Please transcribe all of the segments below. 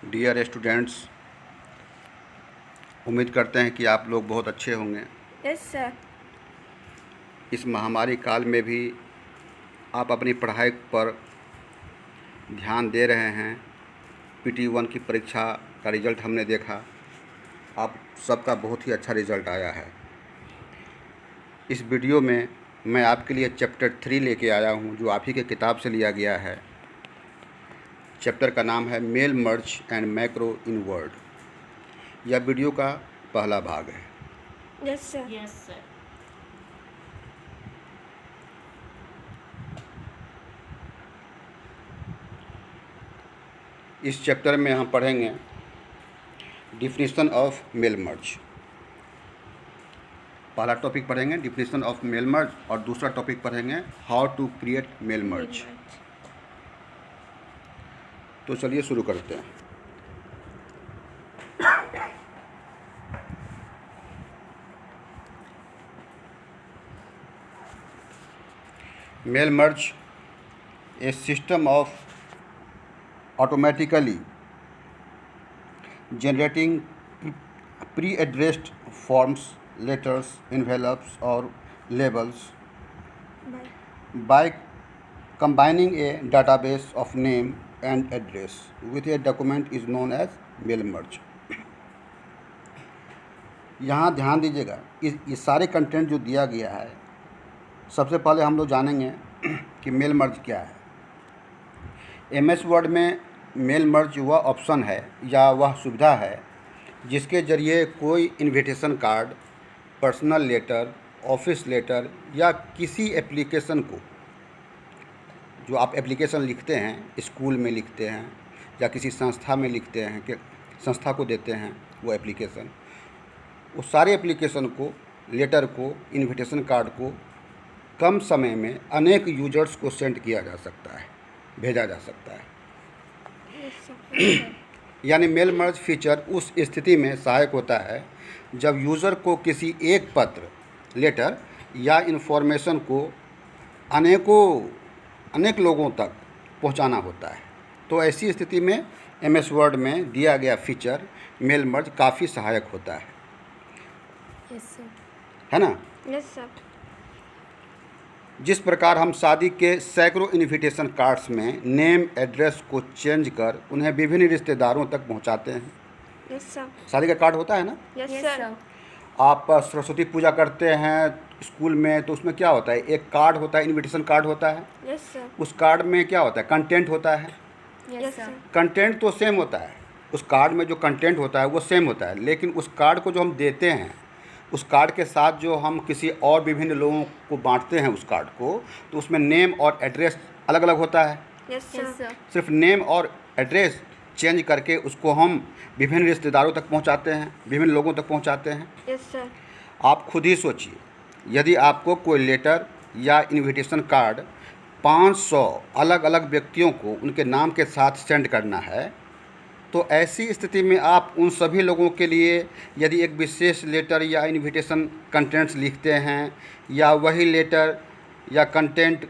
Dear students, उम्मीद करते हैं कि आप लोग बहुत अच्छे होंगे। Yes sir. इस महामारी काल में भी आप अपनी पढ़ाई पर ध्यान दे रहे हैं। PT1 की परीक्षा का रिज़ल्ट हमने देखा, आप सबका बहुत ही अच्छा रिज़ल्ट आया है। इस वीडियो में मैं आपके लिए चैप्टर 3 लेके आया हूँ, जो आप ही के किताब से लिया गया है। चैप्टर का नाम है mail merge and macro in Word. यह वीडियो का पहला भाग है। Yes sir. Yes sir. इस चैप्टर में हम पढ़ेंगे डिफिनीशन ऑफ मेल मर्ज। पहला टॉपिक पढ़ेंगे डिफिनीशन ऑफ मेल मर्ज और दूसरा टॉपिक पढ़ेंगे how to create mail merge. तो चलिए शुरू करते हैं। Mail merge a system of automatically generating pre-addressed forms, letters, envelopes or labels by combining a database of name and address with a document is known as mail merge। यहाँ ध्यान दीजिएगा, ये सारे कंटेंट जो दिया गया है, सबसे पहले हम लोग जानेंगे कि मेल मर्ज क्या है। MS वर्ड में मेल मर्ज वह ऑप्शन है या वह सुविधा है जिसके ज़रिए कोई invitation card, personal letter, office letter या किसी एप्लीकेशन को, जो आप एप्लीकेशन लिखते हैं, स्कूल में लिखते हैं या किसी संस्था में लिखते हैं कि संस्था को देते हैं वो एप्लीकेशन, उस सारे एप्लीकेशन को, लेटर को, इनविटेशन कार्ड को कम समय में अनेक यूजर्स को सेंड किया जा सकता है, भेजा जा सकता है। यानी मेल मर्ज फीचर उस स्थिति में सहायक होता है जब यूज़र को किसी एक पत्र, लेटर या इन्फॉर्मेशन को अनेक लोगों तक पहुंचाना होता है। तो ऐसी स्थिति में MS वर्ड में दिया गया फीचर मेल मर्ज काफ़ी सहायक होता है। Yes sir. है ना? Yes sir. जिस प्रकार हम शादी के सैकड़ों इनविटेशन कार्ड्स में नेम एड्रेस को चेंज कर उन्हें विभिन्न रिश्तेदारों तक पहुंचाते हैं। Yes sir. शादी का कार्ड होता है ना? Yes sir. आप सरस्वती पूजा करते हैं स्कूल में, तो उसमें क्या होता है, एक कार्ड होता है, इनविटेशन कार्ड होता है। Yes sir. उस कार्ड में क्या होता है, कंटेंट होता है। Yes sir. कंटेंट तो सेम होता है, उस कार्ड में जो कंटेंट होता है वो सेम होता है, लेकिन उस कार्ड को जो हम देते हैं, उस कार्ड के साथ जो हम किसी और विभिन्न लोगों को बांटते हैं उस कार्ड को, तो उसमें नेम और एड्रेस अलग अलग होता है। Yes sir. सिर्फ नेम और एड्रेस चेंज करके उसको हम विभिन्न रिश्तेदारों तक पहुंचाते हैं, विभिन्न लोगों तक पहुंचाते हैं। Yes sir. आप खुद ही सोचिए, यदि आपको कोई लेटर या इनविटेशन कार्ड 500 अलग अलग व्यक्तियों को उनके नाम के साथ सेंड करना है, तो ऐसी स्थिति में आप उन सभी लोगों के लिए यदि एक विशेष लेटर या इनविटेशन कंटेंट्स लिखते हैं या वही लेटर या कंटेंट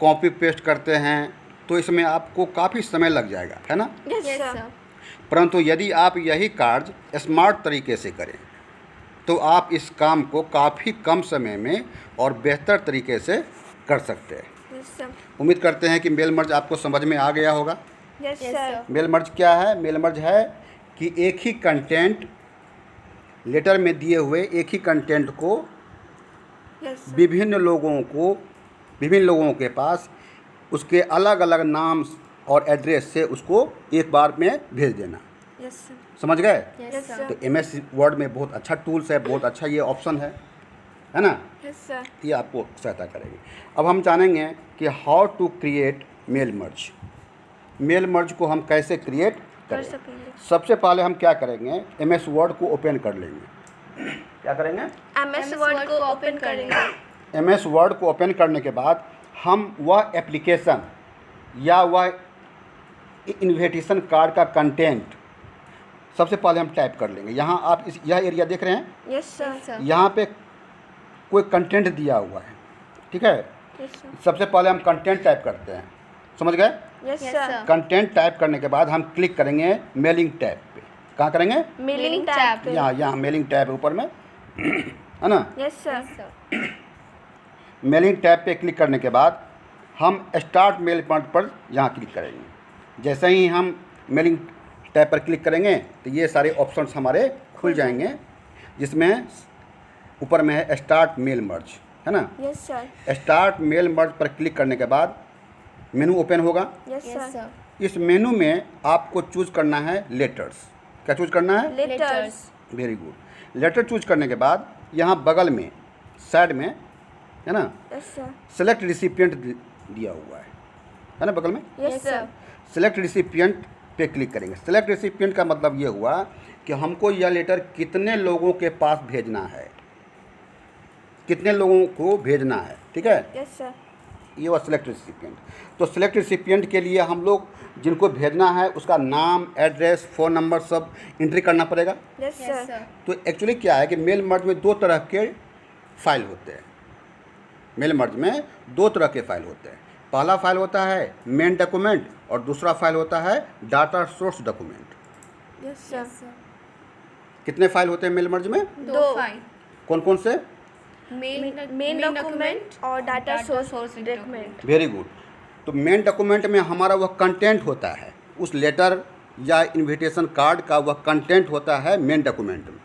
कॉपी पेस्ट करते हैं, तो इसमें आपको काफ़ी समय लग जाएगा, है ना? Yes sir. परंतु यदि आप यही कार्य स्मार्ट तरीके से करें तो आप इस काम को काफ़ी कम समय में और बेहतर तरीके से कर सकते हैं। Yes sir. उम्मीद करते हैं कि मेल मर्ज आपको समझ में आ गया होगा। Yes sir. मेल मर्ज क्या है? मेल मर्ज है कि एक ही कंटेंट, लेटर में दिए हुए एक ही कंटेंट को यस सर। विभिन्न लोगों के पास उसके अलग अलग नाम और एड्रेस से उसको एक बार में भेज देना। Yes sir. समझ गए? Yes sir. तो MS वर्ड में बहुत अच्छा टूल्स है, बहुत अच्छा ये ऑप्शन है ना? Yes sir. ये आपको सहायता करेगी। अब हम जानेंगे कि how to create mail merge. Mail merge को हम कैसे क्रिएट कर करें। सकेंगे। सबसे पहले हम क्या करेंगे, MS वर्ड को ओपन कर लेंगे। क्या करेंगे? MS वर्ड को ओपन करेंगे। MS वर्ड को ओपन करने के बाद हम वह एप्लीकेशन या वह इनविटेशन कार्ड का कंटेंट सबसे पहले हम टाइप कर लेंगे। यहाँ आप यह एरिया देख रहे हैं, यस सर। यहाँ पे कोई कंटेंट दिया हुआ है, ठीक है? Yes sir. सबसे पहले हम कंटेंट टाइप करते हैं, समझ गए? Yes, sir. कंटेंट टाइप करने के बाद हम क्लिक करेंगे मेलिंग टैब पे। कहाँ करेंगे? Mailing tab. यहाँ मेलिंग टैब है ऊपर में है ना। Yes, sir. मेलिंग टैब पे क्लिक करने के बाद हम स्टार्ट मेल पर यहाँ क्लिक करेंगे। जैसे ही हम मेलिंग टैब पर क्लिक करेंगे तो ये सारे ऑप्शंस हमारे खुल जाएंगे, जिसमें ऊपर में है स्टार्ट मेल मर्ज, है ना। Yes, sir. Start mail merge पर क्लिक करने के बाद मेनू ओपन होगा। Yes, sir. इस मेनू में आपको चूज़ करना है लेटर्स। क्या चूज़ करना है? Letters. Very good. Letter choose करने के बाद यहाँ बगल में साइड में, है ना, Yes, sir. सेलेक्ट रिसिपिएंट दिया हुआ है ना, बगल में। Yes, sir. सेलेक्ट रिसिपिएंट पे क्लिक करेंगे। सेलेक्ट रिसिपिएंट का मतलब ये हुआ कि हमको यह लेटर कितने लोगों के पास भेजना है, कितने लोगों को भेजना है, ठीक है। Yes, sir. ये हुआ सेलेक्ट रिसिपिएंट। तो सेलेक्ट रिसिपिएंट के लिए हम लोग जिनको भेजना है उसका नाम, एड्रेस, फ़ोन नंबर सब एंट्री करना पड़ेगा। Yes, sir. तो एक्चुअली क्या है कि मेल मर्ज में दो तरह के फाइल होते हैं। मेल मर्ज में दो तरह के फाइल होते हैं। पहला फाइल होता है मेन डॉक्यूमेंट और दूसरा फाइल होता है data source document. Yes, sir. कितने फाइल होते हैं मेल मर्ज में? दो फाइल, कौन कौन से? मेन डॉक्यूमेंट और data source document. Very good. तो मेन डॉक्यूमेंट में हमारा वह कंटेंट होता है, उस लेटर या इनविटेशन कार्ड का वह कंटेंट होता है मेन डॉक्यूमेंट में,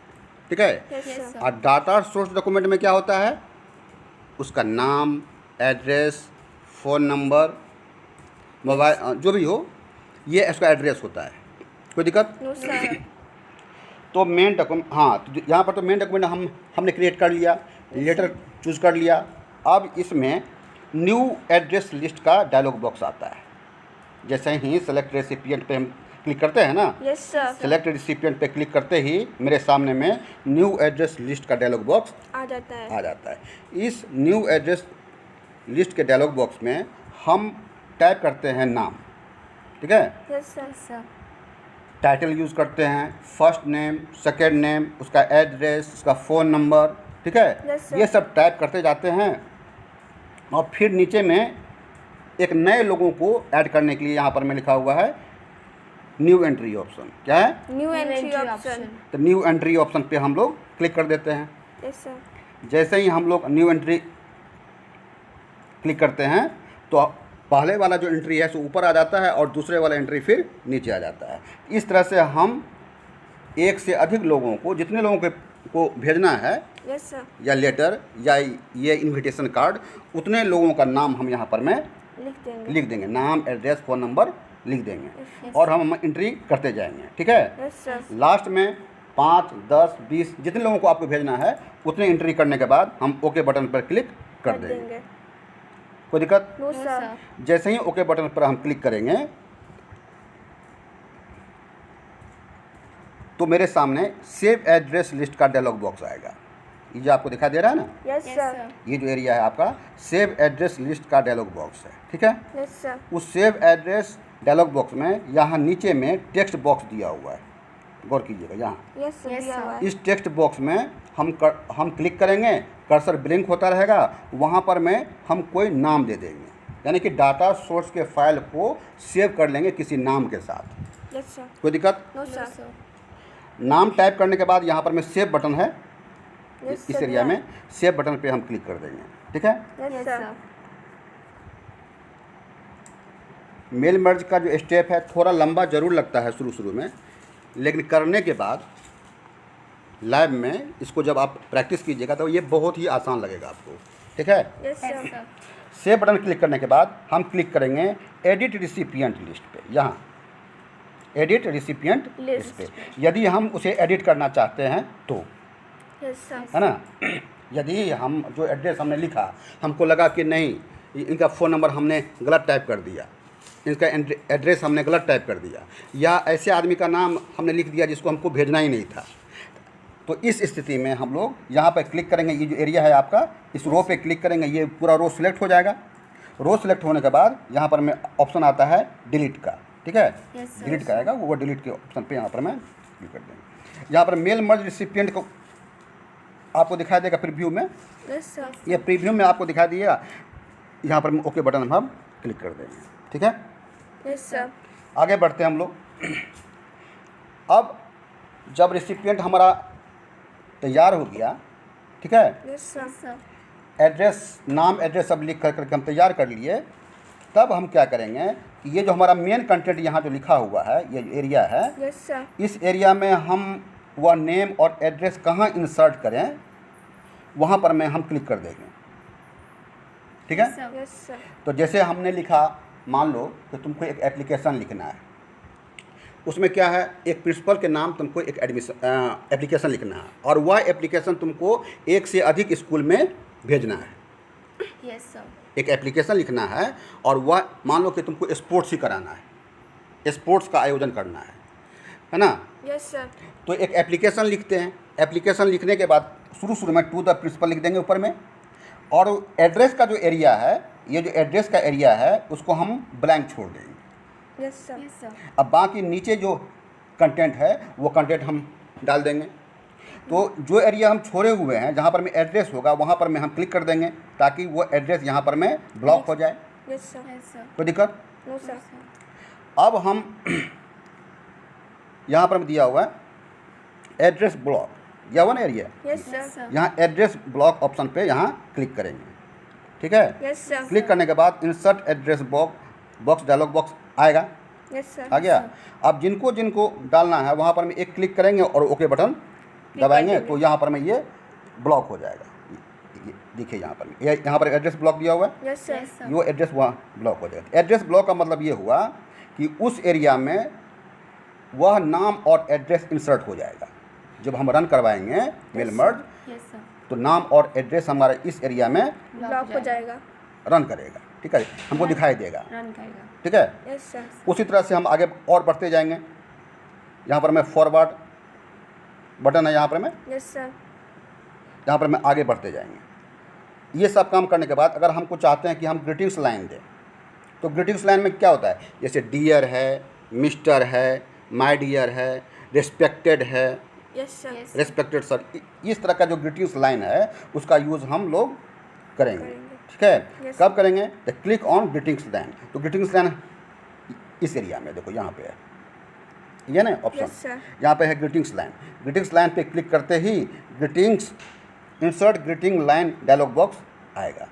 ठीक है। Yes, sir. और डाटा सोर्स डॉक्यूमेंट में क्या होता है? उसका नाम, एड्रेस, फ़ोन नंबर, मोबाइल, जो भी हो, ये इसका एड्रेस होता है। कोई दिक्कत? No, sir. तो मेन डॉक्यूमेंट, हाँ, तो यहाँ पर तो मेन डॉक्यूमेंट हमने क्रिएट कर लिया, लेटर चूज कर लिया। अब इसमें न्यू एड्रेस लिस्ट का डायलॉग बॉक्स आता है। जैसे ही सेलेक्ट रेसिपिएंट पे हम क्लिक करते हैं ना, Yes, sir. सेलेक्ट रेसिपिएंट पे क्लिक करते ही मेरे सामने में न्यू एड्रेस लिस्ट का डायलॉग बॉक्स आ जाता है। आ जाता है। इस न्यू एड्रेस लिस्ट के डायलॉग बॉक्स में हम टाइप करते हैं नाम, ठीक है। Yes, sir. टाइटल यूज़ करते हैं, फर्स्ट नेम, सेकेंड नेम, उसका एड्रेस, उसका फ़ोन नंबर, ठीक है। Yes, sir. ये सब टाइप करते जाते हैं और फिर नीचे में एक नए लोगों को ऐड करने के लिए यहाँ पर मैं लिखा हुआ है न्यू एंट्री ऑप्शन। क्या है? New entry option. तो न्यू एंट्री ऑप्शन पे हम लोग क्लिक कर देते हैं। Yes, sir. जैसे ही हम लोग न्यू एंट्री क्लिक करते हैं तो पहले वाला जो एंट्री है सो ऊपर आ जाता है और दूसरे वाला एंट्री फिर नीचे आ जाता है। इस तरह से हम एक से अधिक लोगों को, जितने लोगों को भेजना है Yes, sir. या लेटर या ये इनविटेशन कार्ड, उतने लोगों का नाम हम यहाँ पर में लिख देंगे। नाम, एड्रेस, फ़ोन नंबर लिख देंगे और हम एंट्री करते जाएंगे, ठीक है। Yes, sir. लास्ट में 5, 10, 20 जितने लोगों को आपको भेजना है उतने एंट्री करने के बाद हम ओके बटन पर क्लिक कर देंगे। कोई दिक्कत? No, sir. जैसे ही ओके बटन पर हम क्लिक करेंगे तो मेरे सामने सेव एड्रेस लिस्ट का डायलॉग बॉक्स आएगा। ये जो आपको दिखाई दे रहा है ना, Yes, sir. ये जो एरिया है आपका सेव एड्रेस लिस्ट का डायलॉग बॉक्स है, ठीक है। Yes, sir. उस सेव एड्रेस डायलॉग बॉक्स में यहाँ नीचे में टेक्स्ट बॉक्स दिया हुआ है, गौर कीजिएगा। यहाँ Yes, sir. दिया हुआ है। इस टेक्स्ट बॉक्स में हम क्लिक करेंगे, कर्सर ब्लिंक होता रहेगा, वहाँ पर में हम कोई नाम दे देंगे, यानी कि डाटा सोर्स के फाइल को सेव कर लेंगे किसी नाम के साथ। Yes, sir. कोई दिक्कत? No, sir. नाम टाइप करने के बाद यहाँ पर में सेव बटन है, Yes, इस sir. एरिया में सेव बटन पे हम क्लिक कर देंगे, ठीक है। Yes, sir. मेल मर्ज का जो स्टेप है थोड़ा लंबा ज़रूर लगता है शुरू में, लेकिन करने के बाद लाइव में इसको जब आप प्रैक्टिस कीजिएगा तो ये बहुत ही आसान लगेगा आपको, ठीक है। Yes, sir. Save button click करने के बाद हम क्लिक करेंगे एडिट रिसिपिएंट लिस्ट पे। यहाँ एडिट रिसिपिएंट लिस्ट पे यदि हम उसे एडिट करना चाहते हैं तो, Yes, sir. है ना। यदि हम जो एड्रेस हमने लिखा हमको लगा कि नहीं इनका फ़ोन नंबर हमने गलत टाइप कर दिया, इनका एड्रेस हमने गलत टाइप कर दिया, या ऐसे आदमी का नाम हमने लिख दिया जिसको हमको भेजना ही नहीं था, तो इस स्थिति में हम लोग यहाँ पर क्लिक करेंगे। ये जो एरिया है आपका, इस रो पे क्लिक करेंगे, ये पूरा रो सिलेक्ट हो जाएगा। रो सिलेक्ट होने के बाद यहाँ पर में ऑप्शन आता है डिलीट का, ठीक है। Yes, sir. डिलीट का आएगा, वो डिलीट के ऑप्शन पे यहाँ पर मैं क्लिक कर देंगे। यहाँ पर मेल मर्ज रिसिपिएंट को आपको दिखाई देगा प्रीव्यू में, Yes, sir. ये प्रीव्यू में आपको दिखाई दिएगा। यहाँ पर ओके बटन हम क्लिक कर देंगे, ठीक है। Yes, sir. आगे बढ़ते हैं हम लोग। अब जब रिसिपिएंट हमारा तैयार हो गया, ठीक है, Yes, sir. Yes, sir. Address, नाम एड्रेस सब लिख करके हम तैयार कर लिए, तब हम क्या करेंगे कि ये जो हमारा मेन कंटेंट यहाँ जो लिखा हुआ है, ये जो एरिया है, Yes, sir. इस एरिया में हम वह नेम और एड्रेस कहाँ इंसर्ट करें, वहाँ पर हम क्लिक कर देंगे। ठीक है। Yes, sir. Yes, sir. तो जैसे हमने लिखा, मान लो कि तुमको एक एप्लीकेशन लिखना है, उसमें क्या है, एक प्रिंसिपल के नाम तुमको एक एप्लीकेशन लिखना है, और वह एप्लीकेशन तुमको एक से अधिक स्कूल में भेजना है। Yes, sir. एक एप्लीकेशन लिखना है और वह मान लो कि तुमको स्पोर्ट्स ही कराना है, स्पोर्ट्स का आयोजन करना है ना। Yes, sir. तो एक एप्लीकेशन लिखते हैं, एप्लीकेशन लिखने के बाद शुरू में टू द प्रिंसिपल लिख देंगे ऊपर में, और एड्रेस का जो एरिया है, ये जो एड्रेस का एरिया है, उसको हम ब्लैंक छोड़ देंगे। Yes, sir. Yes, sir. अब बाकी नीचे जो कंटेंट है वो कंटेंट हम डाल देंगे। तो जो एरिया हम छोड़े हुए हैं, जहाँ पर में एड्रेस होगा, वहाँ पर में हम क्लिक कर देंगे, ताकि वो एड्रेस यहाँ पर में ब्लॉक हो जाए। Yes, sir. Yes, sir. कोई दिक्कत? No, sir. Yes, sir. अब हम यहाँ पर दिया हुआ है एड्रेस ब्लॉक, दिया हुआ ना area, Yes, sir. Yes, sir. यहाँ एड्रेस ब्लॉक ऑप्शन पे यहाँ क्लिक करेंगे। ठीक है। Yes, sir. क्लिक करने के बाद insert address box dialog box आएगा, Yes, sir. आ गया। अब जिनको जिनको डालना है वहाँ पर में एक क्लिक करेंगे और ओके बटन दबाएंगे, देंगे। तो यहाँ पर में ये ब्लॉक हो जाएगा। ये देखिए यहाँ पर में, यहाँ पर एड्रेस ब्लॉक दिया हुआ है, Yes, sir. Yes, sir. वो एड्रेस वहाँ ब्लॉक हो जाएगा। एड्रेस ब्लॉक का मतलब ये हुआ कि उस एरिया में वह नाम और एड्रेस इंसर्ट हो जाएगा। जब हम रन करवाएंगे मेल मर्ज, Yes, sir. तो नाम और एड्रेस हमारा इस एरिया में Block हो जाएगा. रन करेगा। ठीक है, हमको दिखाई देगा। Run करेगा. ठीक है। Yes, sir. उसी तरह से हम आगे और बढ़ते जाएंगे। यहाँ पर मैं फॉरवर्ड बटन है, यहाँ पर मैं Yes, sir. यहाँ पर मैं आगे बढ़ते जाएंगे। ये सब काम करने के बाद अगर हमको चाहते हैं कि हम ग्रीटिंग्स लाइन दें, तो ग्रीटिंग्स लाइन में क्या होता है, जैसे डियर है, मिस्टर है, माय डियर है, रिस्पेक्टेड है, Yes, sir. Yes. Respected sir, इस तरह का जो ग्रीटिंग्स लाइन है उसका यूज़ हम लोग करेंगे। करेंगे। ठीक है। Yes. कब करेंगे, तो क्लिक ऑन ग्रीटिंग्स लाइन। तो ग्रीटिंग्स लाइन इस एरिया में देखो, यहाँ पे है, ये ना ऑप्शन, Yes, sir. यहाँ पे है ग्रीटिंग्स लाइन। ग्रीटिंग्स लाइन पे क्लिक करते ही greetings insert greeting line dialog box आएगा,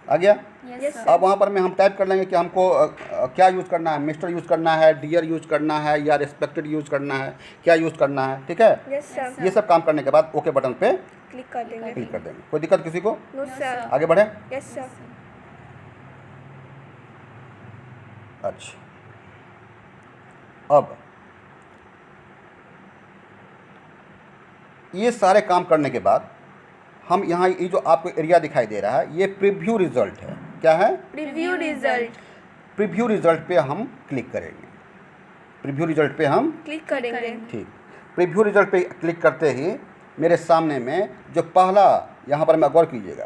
आ गया। Yes, Yes, sir. sir. अब वहाँ पर में हम टाइप कर लेंगे कि हमको क्या यूज़ करना है, मिस्टर यूज़ करना है, डियर यूज़ करना है, या रिस्पेक्टेड यूज़ करना है, क्या यूज़ करना है। ठीक है। Yes, sir. ये सब काम करने के बाद ओके बटन पे Click कर देंगे. क्लिक कर देंगे। कोई दिक्कत किसी को? No, sir. आगे बढ़े। Yes, sir. अच्छा, अब ये सारे काम करने के बाद हम यहाँ, ये जो आपको एरिया दिखाई दे रहा है, ये प्रीव्यू रिजल्ट है। क्या है? Preview result. प्रीव्यू रिजल्ट पे हम क्लिक करेंगे। प्रीव्यू रिजल्ट पे हम Click करेंगे. ठीक, प्रीव्यू रिजल्ट पे क्लिक करते ही मेरे सामने में जो पहला, यहाँ पर मैं गौर कीजिएगा,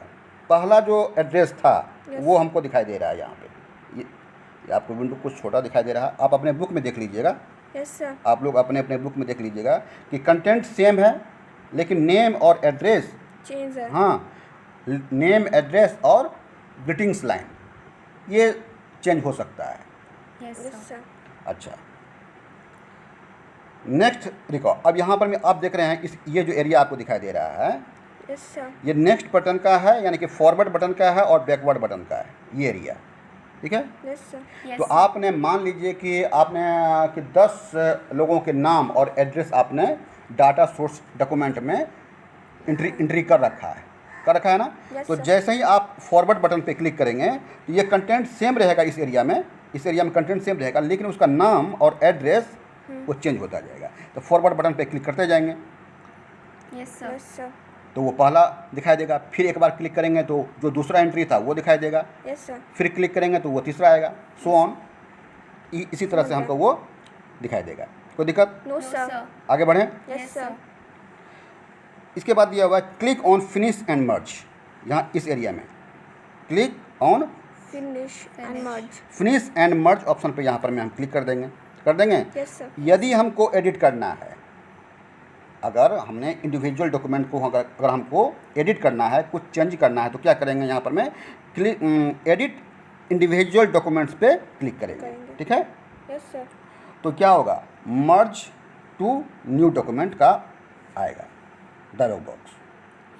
पहला जो एड्रेस था Yes. वो हमको दिखाई दे रहा है यहाँ पे। ये आपको विंडो कुछ छोटा दिखाई दे रहा है, आप अपने बुक में देख लीजिएगा। Yes, sir. आप लोग अपने अपने बुक में देख लीजिएगा कि कंटेंट सेम है, लेकिन नेम और एड्रेस, Change है. हाँ, नेम, एड्रेस और ग्रीटिंग्स लाइन ये चेंज हो सकता है। Yes, Yes, sir. sir. अच्छा, नेक्स्ट रिकॉर्ड। अब यहाँ पर में आप देख रहे हैं ये जो एरिया आपको दिखाई दे रहा है, Yes, sir. ये नेक्स्ट बटन का है, यानी कि फॉरवर्ड बटन का है और बैकवर्ड बटन का है, ये एरिया। ठीक है। Yes, sir. Yes, तो sir. आपने मान लीजिए कि आपने कि 10 लोगों के नाम और एड्रेस आपने डाटा सोर्स डॉक्यूमेंट में एंट्री कर रखा है ना। Yes, तो sir. जैसे ही आप फॉरवर्ड बटन पे क्लिक करेंगे तो ये कंटेंट सेम रहेगा इस एरिया में कंटेंट सेम रहेगा, लेकिन उसका नाम और एड्रेस वो चेंज होता जाएगा। तो फॉरवर्ड बटन पे क्लिक करते जाएंगे Yes, sir. Yes, sir. तो वो पहला दिखाई देगा, फिर एक बार क्लिक करेंगे तो जो दूसरा एंट्री था वो दिखाई देगा, Yes, sir. फिर क्लिक करेंगे तो वो तीसरा आएगा, सो ऑन। इसी तरह से हमको वो दिखाई देगा। कोई दिक्कत? No, No, sir. sir. आगे बढ़ें। Yes, Yes, sir. sir. इसके बाद दिया हुआ है click on finish and merge. यहाँ इस एरिया में click on Finish and Finish. merge. Finish and merge option पे यहाँ पर में हम क्लिक कर देंगे। Yes, sir. यदि हमको एडिट करना है, अगर हमने इंडिविजुअल डॉक्यूमेंट को अगर हमको एडिट करना है, कुछ चेंज करना है, तो क्या करेंगे, यहाँ पर मैं क्लिक एडिट इंडिविजुअल डॉक्यूमेंट्स पे क्लिक करेंगे। करेंगे। ठीक है। Yes, sir. तो क्या होगा, मर्ज टू न्यू डॉक्यूमेंट का आएगा डायलॉग बॉक्स,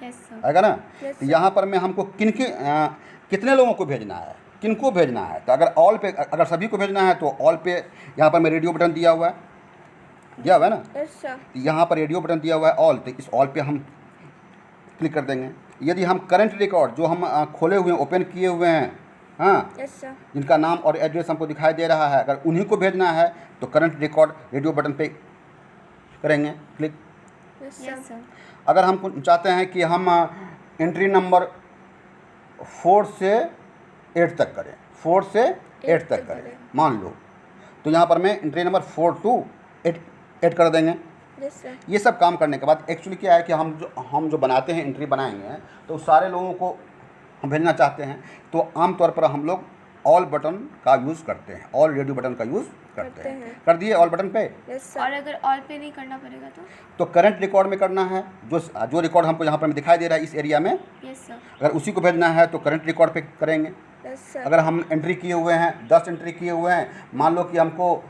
Yes, sir. आएगा ना। Yes, तो sir. यहाँ पर मैं हमको कितने लोगों को भेजना है, किनको भेजना है, तो अगर ऑल पे, अगर सभी को भेजना है तो ऑल पे यहाँ पर मैं रेडियो बटन दिया हुआ है ना, Yes, sir. तो यहाँ पर रेडियो बटन दिया हुआ है ऑल, तो इस ऑल पे हम क्लिक कर देंगे। यदि हम करंट रिकॉर्ड जो हम खोले हुए हैं, ओपन किए हुए हैं, हाँ, Yes, sir. जिनका नाम और एड्रेस हमको दिखाई दे रहा है, अगर उन्हीं को भेजना है तो करंट रिकॉर्ड रेडियो बटन पे करेंगे click. Yes, sir. Yes, sir. अगर हम चाहते हैं कि हम एंट्री नंबर 4 से 8 तक करें, 4 से 8 तक करें मान लो, तो यहाँ पर मैं एंट्री नंबर 4 to 8 कर देंगे। Yes, sir. ये सब काम करने के बाद एक्चुअली क्या है कि हम जो बनाते हैं, एंट्री बनाएंगे तो सारे लोगों को हम भेजना चाहते हैं, तो आमतौर पर हम लोग ऑल बटन का यूज़ करते हैं, ऑल रेडियो बटन का यूज़ करते हैं। कर दिए ऑल बटन पे। Yes, sir. और अगर ऑल पे नहीं करना पड़ेगा तो? करंट रिकॉर्ड में करना है, जो रिकॉर्ड हमको यहाँ पर दिखाई दे रहा है इस एरिया में, Yes, sir. अगर उसी को भेजना है तो करंट रिकॉर्ड पे करेंगे। Yes, sir. अगर हम एंट्री किए हुए हैं, 10 एंट्री किए हुए हैं, मान लो कि हमको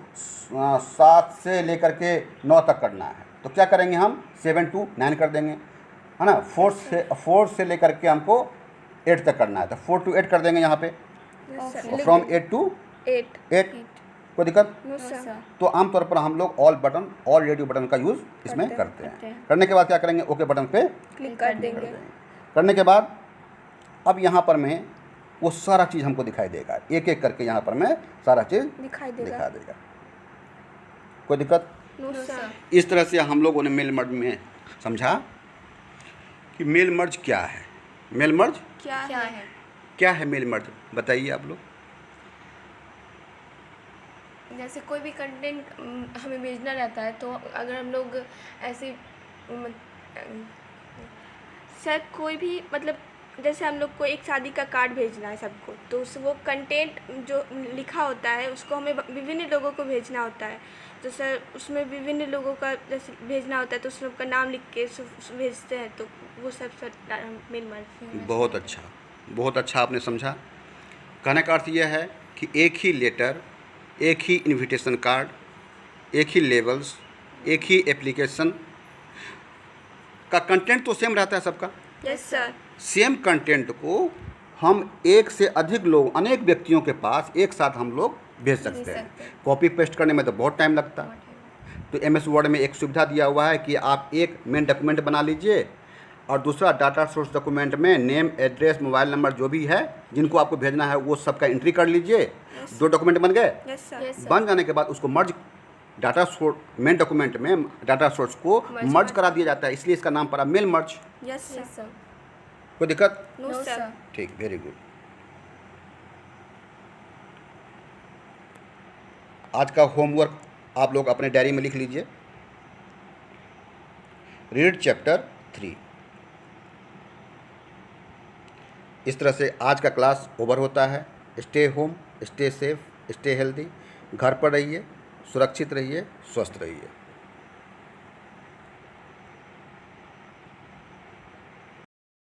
7 से लेकर के 9 तक करना है, तो क्या करेंगे हम 7 to 9 कर देंगे, है ना। 4 से लेकर के हमको 8 तक करना है, तो 4 to 8 कर देंगे यहाँ पे, Yes, sir. और फ्रॉम 8 to 8. 8, कोई दिक्कत। No, No, sir. sir. तो आमतौर पर हम लोग ऑल रेडियो बटन का यूज़ इसमें करते करते हैं। हैं। करने के बाद क्या करेंगे, ओके बटन पे Click कर देंगे. करने के बाद अब यहाँ पर मैं वो सारा चीज़ हमको दिखाई देगा, एक एक करके यहाँ पर मैं सारा चीज़ दिखाई दिखा देगा. देगा, कोई दिक्कत। No, No, sir. sir. इस तरह से हम लोगों ने मेल मर्ज में समझा कि मेल मर्ज क्या है। मेल मर्ज क्या क्या है? है? क्या है, मेल मर्ज बताइए आप लोग। जैसे कोई भी कंटेंट हमें भेजना रहता है, तो अगर हम लोग ऐसे सर कोई भी मतलब जैसे हम लोग को एक शादी का कार्ड भेजना है सबको, तो वो कंटेंट जो लिखा होता है उसको हमें विभिन्न लोगों को भेजना होता है, तो सर उसमें विभिन्न लोगों का जैसे भेजना होता है तो उस लोग का नाम लिख के भेजते हैं, तो वो सब सर मेल मर्ज। बहुत अच्छा आपने समझा। कहने का अर्थ यह है कि एक ही लेटर, एक ही इनविटेशन कार्ड, एक ही लेबल्स, एक ही एप्लीकेशन का कंटेंट तो सेम रहता है सबका। Yes sir. सेम कंटेंट को हम एक से अधिक लोग, अनेक व्यक्तियों के पास एक साथ हम लोग भेज सकते हैं। कॉपी पेस्ट करने में तो बहुत टाइम लगता है, तो एमएस वर्ड में एक सुविधा दिया हुआ है कि आप एक मेन डॉक्यूमेंट बना लीजिए और दूसरा डाटा सोर्स डॉक्यूमेंट में नेम, एड्रेस, मोबाइल नंबर जो भी है जिनको आपको भेजना है वो सब का एंट्री कर लीजिए। दो डॉक्यूमेंट बन गए। Yes sir. बन जाने के बाद उसको मर्ज डाटा सोर्स मेन डॉक्यूमेंट में डाटा सोर्स को मर्ज करा दिया जाता है, इसलिए इसका नाम पड़ा मेल मर्ज। Yes sir. कोई दिक्कत? No sir. ठीक, वेरी गुड। आज का होमवर्क आप लोग अपने डायरी में लिख लीजिए। Read chapter 3। इस तरह से आज का क्लास ओवर होता है। Stay home, stay safe, stay healthy. घर पर रहिए, सुरक्षित रहिए, स्वस्थ रहिए।